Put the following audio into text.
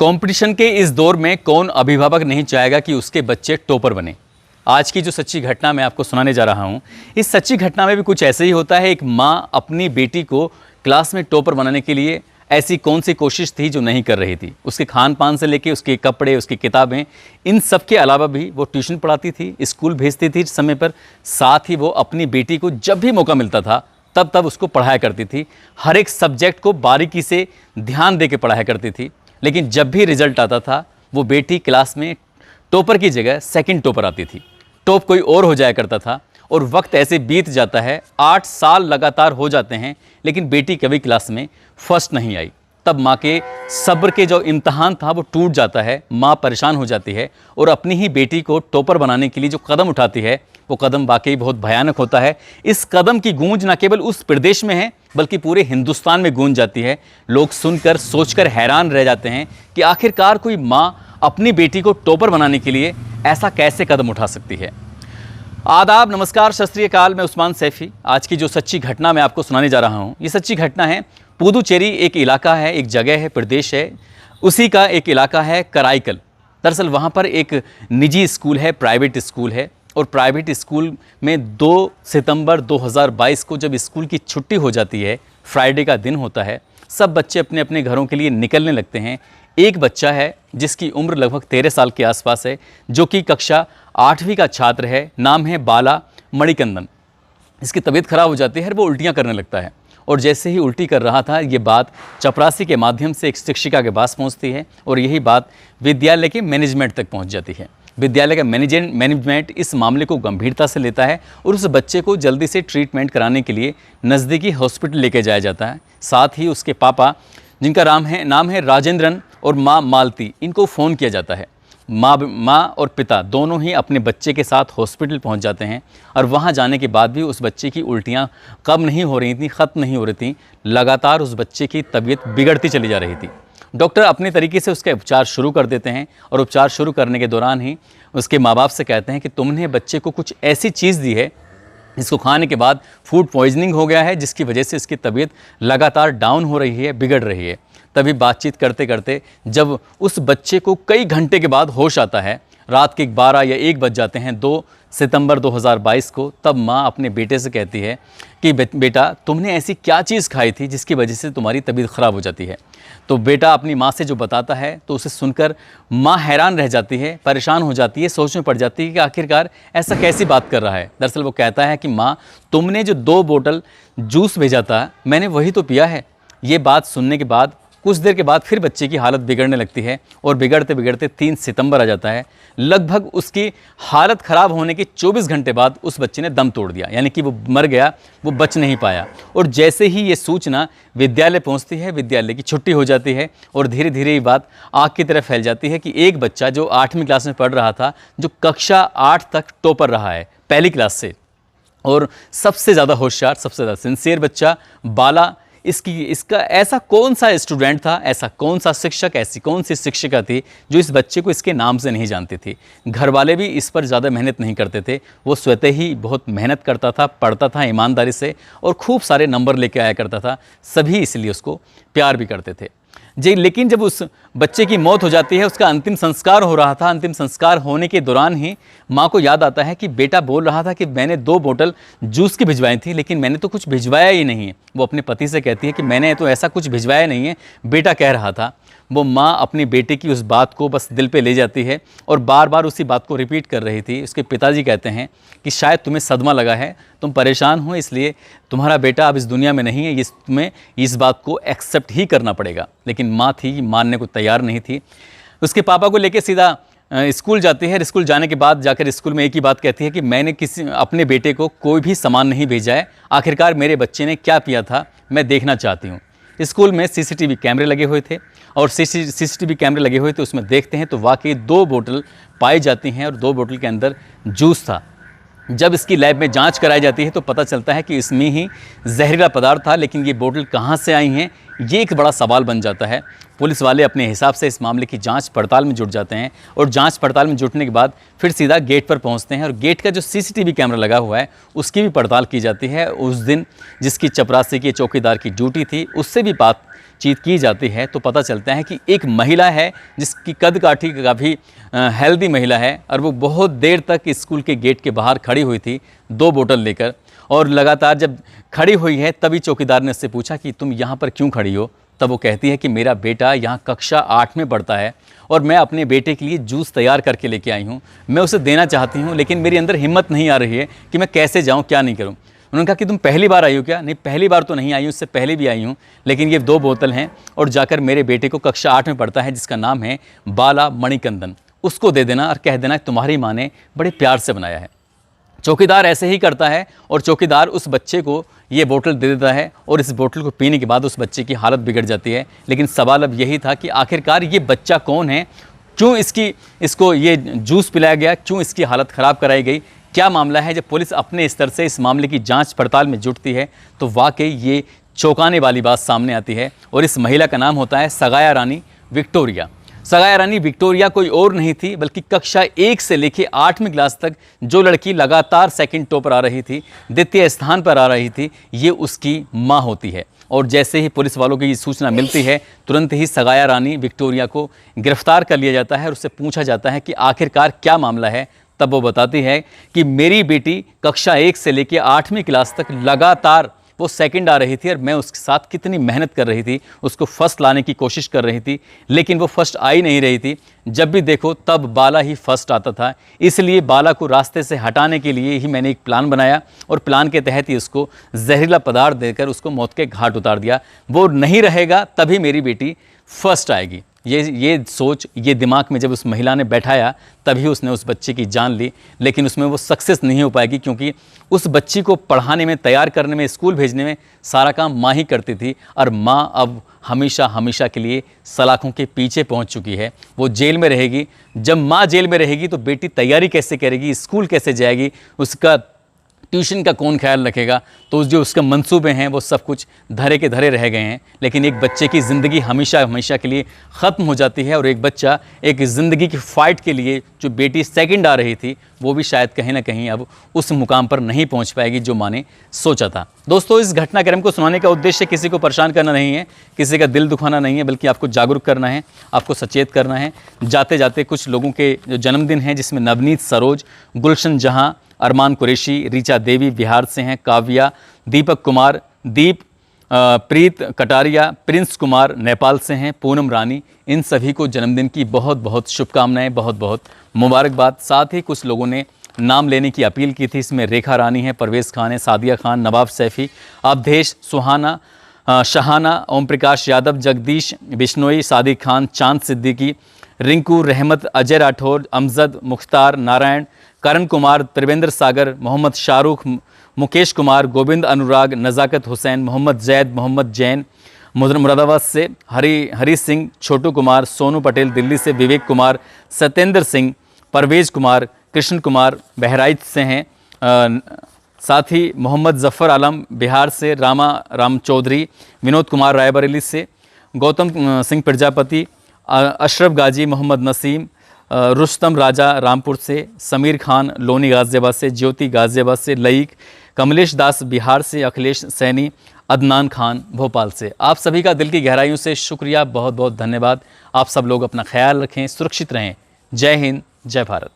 Competition के इस दौर में कौन अभिभावक नहीं चाहेगा कि उसके बच्चे टॉपर बने। आज की जो सच्ची घटना मैं आपको सुनाने जा रहा हूं, इस सच्ची घटना में भी कुछ ऐसे ही होता है। एक माँ अपनी बेटी को क्लास में टॉपर बनाने के लिए ऐसी कौन सी कोशिश थी जो नहीं कर रही थी। उसके खान पान से लेके उसके कपड़े, उसकी किताबें, इन सब के अलावा भी वो ट्यूशन पढ़ाती थी, स्कूल भेजती थी समय पर। साथ ही वो अपनी बेटी को जब भी मौका मिलता था तब उसको पढ़ाया करती थी। हर एक सब्जेक्ट को बारीकी से ध्यान दे के पढ़ाया करती थी। लेकिन जब भी रिजल्ट आता था वो बेटी क्लास में टॉपर की जगह सेकंड टॉपर आती थी। टॉप कोई और हो जाया करता था और वक्त ऐसे बीत जाता है, 8 साल लगातार हो जाते हैं, लेकिन बेटी कभी क्लास में फर्स्ट नहीं आई। तब माँ के सब्र के जो इम्तहान था वो टूट जाता है। माँ परेशान हो जाती है और अपनी ही बेटी को टॉपर बनाने के लिए जो कदम उठाती है वो कदम वाकई बहुत भयानक होता है। इस कदम की गूंज न केवल उस प्रदेश में है बल्कि पूरे हिंदुस्तान में गूंज जाती है। लोग सुनकर सोचकर हैरान रह जाते हैं कि आखिरकार कोई माँ अपनी बेटी को टॉपर बनाने के लिए ऐसा कैसे कदम उठा सकती है। आदाब, नमस्कार, सत श्री अकाल। मैं उस्मान सैफी। आज की जो सच्ची घटना मैं आपको सुनाने जा रहा हूँ, ये सच्ची घटना है पुदुचेरी। एक इलाका है, एक जगह है, प्रदेश है, उसी का एक इलाका है कराईकल। दरअसल वहाँ पर एक निजी स्कूल है, प्राइवेट स्कूल है। और प्राइवेट स्कूल में 2 सितंबर 2022 को जब स्कूल की छुट्टी हो जाती है, फ्राइडे का दिन होता है, सब बच्चे अपने अपने घरों के लिए निकलने लगते हैं। एक बच्चा है जिसकी उम्र लगभग 13 साल के आसपास है, जो कि कक्षा 8वीं का छात्र है। नाम है बाला मणिकंदन। इसकी तबीयत खराब हो जाती है, वो उल्टियाँ करने लगता है। और जैसे ही उल्टी कर रहा था, ये बात चपरासी के माध्यम से एक शिक्षिका के पास पहुंचती है और यही बात विद्यालय के मैनेजमेंट तक पहुंच जाती है। विद्यालय का मैनेजमेंट इस मामले को गंभीरता से लेता है और उस बच्चे को जल्दी से ट्रीटमेंट कराने के लिए नज़दीकी हॉस्पिटल लेके जाया जाता है। साथ ही उसके पापा, जिनका नाम है राजेंद्रन, और माँ मालती, इनको फ़ोन किया जाता है। माँ और पिता दोनों ही अपने बच्चे के साथ हॉस्पिटल पहुंच जाते हैं। और वहां जाने के बाद भी उस बच्चे की उल्टियां कम नहीं हो रही थी, ख़त्म नहीं हो रही थी। लगातार उस बच्चे की तबीयत बिगड़ती चली जा रही थी। डॉक्टर अपने तरीके से उसका उपचार शुरू कर देते हैं और उपचार शुरू करने के दौरान ही उसके माँ बाप से कहते हैं कि तुमने बच्चे को कुछ ऐसी चीज़ दी है इसको खाने के बाद फूड पॉइजनिंग हो गया है, जिसकी वजह से इसकी तबीयत लगातार डाउन हो रही है, बिगड़ रही है। तभी बातचीत करते करते जब उस बच्चे को कई घंटे के बाद होश आता है, रात के 12 या 1 बज जाते हैं 2 सितंबर 2022 को, तब माँ अपने बेटे से कहती है कि बेटा, तुमने ऐसी क्या चीज़ खाई थी जिसकी वजह से तुम्हारी तबीयत ख़राब हो जाती है। तो बेटा अपनी माँ से जो बताता है तो उसे सुनकर माँ हैरान रह जाती है, परेशान हो जाती है, सोच में पड़ जाती है कि आखिरकार ऐसा कैसी बात कर रहा है। दरअसल वो कहता है कि माँ, तुमने जो 2 बोतल जूस भेजा था मैंने वही तो पिया है। ये बात सुनने के बाद कुछ देर के बाद फिर बच्चे की हालत बिगड़ने लगती है और बिगड़ते बिगड़ते 3 सितंबर आ जाता है। लगभग उसकी हालत ख़राब होने के 24 घंटे बाद उस बच्चे ने दम तोड़ दिया, यानी कि वो मर गया, वो बच नहीं पाया। और जैसे ही ये सूचना विद्यालय पहुंचती है, विद्यालय की छुट्टी हो जाती है और धीरे धीरे ये बात आग की तरफ फैल जाती है कि एक बच्चा जो 8वीं क्लास में पढ़ रहा था, जो कक्षा 8 तक टॉपर रहा है पहली क्लास से, और सबसे ज़्यादा होशियार, सबसे ज़्यादा सिंसियर बच्चा बाला, इसका ऐसा कौन सा स्टूडेंट था, ऐसा कौन सा शिक्षक, ऐसी कौन सी शिक्षिका थी जो इस बच्चे को इसके नाम से नहीं जानती थी। घर वाले भी इस पर ज़्यादा मेहनत नहीं करते थे, वो स्वतः ही बहुत मेहनत करता था, पढ़ता था ईमानदारी से और खूब सारे नंबर लेके आया करता था। सभी इसलिए उसको प्यार भी करते थे जी। लेकिन जब उस बच्चे की मौत हो जाती है, उसका अंतिम संस्कार हो रहा था, अंतिम संस्कार होने के दौरान ही माँ को याद आता है कि बेटा बोल रहा था कि मैंने 2 बोतल जूस की भिजवाई थी, लेकिन मैंने तो कुछ भिजवाया ही नहीं है। वो अपने पति से कहती है कि मैंने तो ऐसा कुछ भिजवाया नहीं है, बेटा कह रहा था। वो माँ अपनी बेटे की उस बात को बस दिल पे ले जाती है और बार बार उसी बात को रिपीट कर रही थी। उसके पिताजी कहते हैं कि शायद तुम्हें सदमा लगा है, तुम परेशान हो, इसलिए तुम्हारा बेटा अब इस दुनिया में नहीं है, तुम्हें इस बात को एक्सेप्ट ही करना पड़ेगा। लेकिन माँ थी, मानने को तैयार नहीं थी। उसके पापा को लेकर सीधा स्कूल जाती है। स्कूल जाने के बाद जाकर स्कूल में एक ही बात कहती है कि मैंने अपने बेटे को कोई भी सामान नहीं भेजा है, आखिरकार मेरे बच्चे ने क्या पिया था मैं देखना चाहती हूँ। स्कूल में सीसीटीवी कैमरे लगे हुए थे और सीसीटीवी कैमरे लगे हुए थे, उसमें देखते हैं तो वाकई 2 बोतल पाई जाती हैं और 2 बोतल के अंदर जूस था। जब इसकी लैब में जांच कराई जाती है तो पता चलता है कि इसमें ही जहरीला पदार्थ था, लेकिन ये बोतल कहाँ से आई हैं, ये एक बड़ा सवाल बन जाता है। पुलिस वाले अपने हिसाब से इस मामले की जांच पड़ताल में जुट जाते हैं और जांच पड़ताल में जुटने के बाद फिर सीधा गेट पर पहुंचते हैं और गेट का जो सीसीटीवी कैमरा लगा हुआ है उसकी भी पड़ताल की जाती है। उस दिन जिसकी चपरासी के चौकीदार की ड्यूटी थी, उससे भी बात बातचीत की जाती है तो पता चलता है कि एक महिला है जिसकी कद काठी काफ़ी हेल्दी महिला है, और वो बहुत देर तक स्कूल के गेट के बाहर खड़ी हुई थी 2 बोतल लेकर, और लगातार जब खड़ी हुई है तभी चौकीदार ने उससे पूछा कि तुम यहाँ पर क्यों खड़ी हो। तब वो कहती है कि मेरा बेटा यहाँ कक्षा 8 में पढ़ता है और मैं अपने बेटे के लिए जूस तैयार करके लेके आई हूँ, मैं उसे देना चाहती हूँ, लेकिन मेरे अंदर हिम्मत नहीं आ रही है कि मैं कैसे जाऊँ, क्या नहीं करूँ। उन्होंने कहा कि तुम पहली बार आई हो क्या? नहीं, पहली बार तो नहीं आई हूँ, उससे पहले भी आई हूँ, लेकिन ये 2 बोतल हैं और जाकर मेरे बेटे को कक्षा 8 में पढ़ता है जिसका नाम है बाला मणिकंदन, उसको दे देना और कह देना तुम्हारी माँ ने बड़े प्यार से बनाया है। चौकीदार ऐसे ही करता है और चौकीदार उस बच्चे को ये बोतल दे देता है और इस बोतल को पीने के बाद उस बच्चे की हालत बिगड़ जाती है। लेकिन सवाल अब यही था कि आखिरकार ये बच्चा कौन है, क्यों इसको ये जूस पिलाया गया, क्यों इसकी हालत ख़राब कराई गई, क्या मामला है। जब पुलिस अपने स्तर से इस मामले की जांच पड़ताल में जुटती है तो वाकई ये चौंकाने वाली बात सामने आती है। और इस महिला का नाम होता है सगाया रानी विक्टोरिया। सगाया रानी विक्टोरिया कोई और नहीं थी बल्कि कक्षा 1 से लेकर 8वीं क्लास तक जो लड़की लगातार सेकंड टॉप पर आ रही थी, द्वितीय स्थान पर आ रही थी, ये उसकी माँ होती है। और जैसे ही पुलिस वालों को ये सूचना मिलती है तुरंत ही सगाया रानी विक्टोरिया को गिरफ्तार कर लिया जाता है और उससे पूछा जाता है कि आखिरकार क्या मामला है। तब वो बताती है कि मेरी बेटी कक्षा 1 से लेकर 8वीं क्लास तक लगातार वो सेकंड आ रही थी और मैं उसके साथ कितनी मेहनत कर रही थी, उसको फर्स्ट लाने की कोशिश कर रही थी, लेकिन वो फर्स्ट आ ही नहीं रही थी। जब भी देखो तब बाला ही फर्स्ट आता था। इसलिए बाला को रास्ते से हटाने के लिए ही मैंने एक प्लान बनाया और प्लान के तहत ही उसको जहरीला पदार्थ देकर उसको मौत के घाट उतार दिया। वो नहीं रहेगा तभी मेरी बेटी फर्स्ट आएगी। ये सोच, ये दिमाग में जब उस महिला ने बैठाया तभी उसने उस बच्चे की जान ली, लेकिन उसमें वो सक्सेस नहीं हो पाएगी क्योंकि उस बच्ची को पढ़ाने में, तैयार करने में, स्कूल भेजने में सारा काम माँ ही करती थी। और माँ अब हमेशा हमेशा के लिए सलाखों के पीछे पहुँच चुकी है। वो जेल में रहेगी। जब माँ जेल में रहेगी तो बेटी तैयारी कैसे करेगी, स्कूल कैसे जाएगी, उसका ट्यूशन का कौन ख्याल रखेगा। तो जो उसके मंसूबे हैं वो सब कुछ धरे के धरे रह गए हैं। लेकिन एक बच्चे की ज़िंदगी हमेशा हमेशा के लिए ख़त्म हो जाती है और एक बच्चा एक ज़िंदगी की फ़ाइट के लिए, जो बेटी सेकंड आ रही थी, वो भी शायद कहीं ना कहीं अब उस मुकाम पर नहीं पहुंच पाएगी जो माँ ने सोचा था। दोस्तों, इस घटनाक्रम को सुनाने का उद्देश्य किसी को परेशान करना नहीं है, किसी का दिल दुखाना नहीं है, बल्कि आपको जागरूक करना है, आपको सचेत करना है। जाते जाते कुछ लोगों के जो जन्मदिन हैं, जिसमें नवनीत सरोज, गुलशन जहां, अरमान कुरैशी, रीचा देवी बिहार से हैं, काव्या, दीपक कुमार, दीप, प्रीत कटारिया, प्रिंस कुमार नेपाल से हैं, पूनम रानी, इन सभी को जन्मदिन की बहुत बहुत शुभकामनाएं, बहुत बहुत मुबारकबाद। साथ ही कुछ लोगों ने नाम लेने की अपील की थी। इसमें रेखा रानी है, परवेज़ खान है, सादिया खान, नवाब सैफ़ी, अवधेश, सुहाना, शहाना, ओम प्रकाश यादव, जगदीश बिश्नोई, सादिक खान, चांद सिद्दीकी, रिंकू, रहमत, अजय राठौर, अमजद, मुख्तार, नारायण, करण कुमार, त्रिवेंद्र सागर, मोहम्मद शाहरुख, मुकेश कुमार, गोविंद अनुराग, नज़ाकत हुसैन, मोहम्मद जैद, मोहम्मद जैन मुरादाबाद से, हरी सिंह, छोटू कुमार, सोनू पटेल दिल्ली से, विवेक कुमार, सत्येंद्र सिंह, परवेज कुमार, कृष्ण कुमार बहराइच से हैं, साथ ही मोहम्मद जफ़र आलम बिहार से, राम चौधरी, विनोद कुमार रायबरेली से, गौतम सिंह प्रजापति, अशरफ गाजी, मोहम्मद नसीम, रुस्तम राजा रामपुर से, समीर खान लोनी गाज़ियाबाद से, ज्योति गाज़ियाबाद से, लईक, कमलेश दास बिहार से, अखिलेश सैनी, अदनान खान भोपाल से। आप सभी का दिल की गहराइयों से शुक्रिया, बहुत बहुत धन्यवाद। आप सब लोग अपना ख्याल रखें, सुरक्षित रहें। जय हिंद, जय भारत।